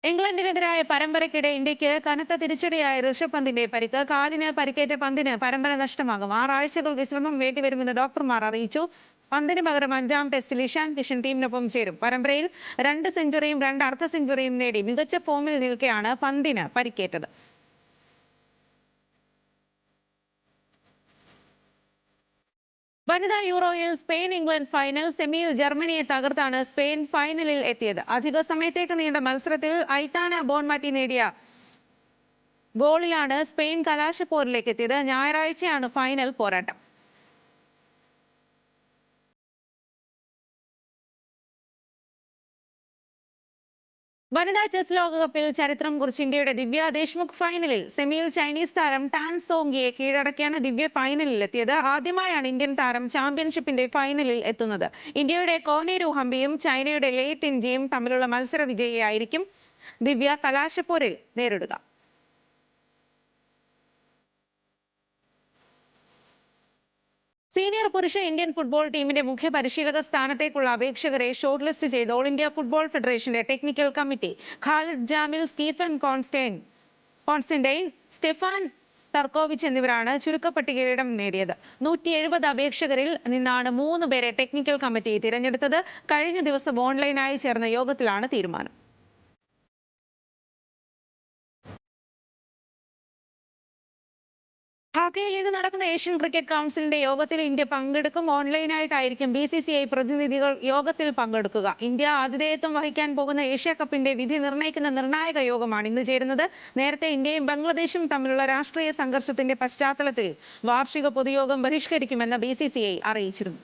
ഇംഗ്ലണ്ടിനെതിരായ പരമ്പരയ്ക്കിടെ ഇന്ത്യക്ക് കനത്ത തിരിച്ചടിയായ ഋഷഭ് പന്തിന്റെ പരിക്ക്. കാലിന് പരിക്കേറ്റ പന്തിന് പരമ്പര നഷ്ടമാകും. 6 ആഴ്ചകൾ വിശ്രമം വേണ്ടിവരുമെന്ന് ഡോക്ടർമാർ അറിയിച്ചു. പന്തിന് പകരം 5-ാം ടെസ്റ്റിൽ ഇഷാൻ കിഷൻ ടീമിനൊപ്പം ചേരും. പരമ്പരയിൽ 2 സെഞ്ചുറിയും 2 അർദ്ധ സെഞ്ചുറിയും നേടി മികച്ച ഫോമിൽ നിൽക്കെയാണ് പന്തിന് പരിക്കേറ്റത്. വനിതാ യൂറോയിൽ സ്പെയിൻ ഇംഗ്ലണ്ട് ഫൈനൽ. സെമിയിൽ ജർമ്മനിയെ തകർത്താണ് സ്പെയിൻ ഫൈനലിൽ എത്തിയത്. അധിക സമയത്തേക്ക് നീണ്ട മത്സരത്തിൽ ഐതാന ബോൺമാറ്റി നേടിയ ഗോളിലാണ് സ്പെയിൻ കലാശപ്പോരിലേക്ക് എത്തിയത്. ഞായറാഴ്ചയാണ് ഫൈനൽ പോരാട്ടം. വനിതാ ചെസ് ലോകകപ്പിൽ ചരിത്രം കുറിച്ച് ഇന്ത്യയുടെ ദിവ്യ ദേശ്മുഖ് ഫൈനലിൽ. സെമിയിൽ ചൈനീസ് താരം ടാൻ സോങ്ങിയെ കീഴടക്കിയാണ് ദിവ്യ ഫൈനലിൽ എത്തിയത്. ആദ്യമായാണ് ഇന്ത്യൻ താരം ചാമ്പ്യൻഷിപ്പിന്റെ ഫൈനലിൽ എത്തുന്നത്. ഇന്ത്യയുടെ കോനേരു ഹംപിയും ചൈനയുടെ ലേ ടിൻജിയും തമ്മിലുള്ള മത്സര വിജയിയായിരിക്കും ദിവ്യ കലാശപ്പോരിൽ നേരിടുക. സീനിയർ പുരുഷ ഇന്ത്യൻ ഫുട്ബോൾ ടീമിന്റെ മുഖ്യ പരിശീലക സ്ഥാനത്തേക്കുള്ള അപേക്ഷകരെ ഷോർട്ട് ലിസ്റ്റ് ചെയ്ത് ഓൾ ഇന്ത്യ ഫുട്ബോൾ ഫെഡറേഷന്റെ technical committee. Khalid Jamil, Stephen Constantine, Stefan Tarkovic എന്നിവരാണ് ചുരുക്കപ്പട്ടികയിൽ ഇടം നേടിയത്. 170 അപേക്ഷകരിൽ നിന്നാണ് 3 പേരെ ടെക്നിക്കൽ കമ്മിറ്റി തിരഞ്ഞെടുത്തത്. കഴിഞ്ഞ ദിവസം ഓൺലൈനായി ചേർന്ന യോഗത്തിലാണ് തീരുമാനം. ധാക്കയിൽ ഇന്ന് നടക്കുന്ന ഏഷ്യൻ ക്രിക്കറ്റ് കൗൺസിലിന്റെ യോഗത്തിൽ ഇന്ത്യ പങ്കെടുക്കും. ഓൺലൈനായിട്ടായിരിക്കും BCCI പ്രതിനിധികൾ യോഗത്തിൽ പങ്കെടുക്കുക. ഇന്ത്യ ആതിഥേയത്വം വഹിക്കാൻ പോകുന്ന ഏഷ്യ കപ്പിന്റെ വിധി നിർണ്ണയിക്കുന്ന നിർണായക യോഗമാണ് ഇന്ന് ചേരുന്നത്. നേരത്തെ ഇന്ത്യയും ബംഗ്ലാദേശും തമ്മിലുള്ള രാഷ്ട്രീയ സംഘർഷത്തിന്റെ പശ്ചാത്തലത്തിൽ വാർഷിക പൊതുയോഗം ബഹിഷ്കരിക്കുമെന്ന് BCCI അറിയിച്ചിരുന്നു.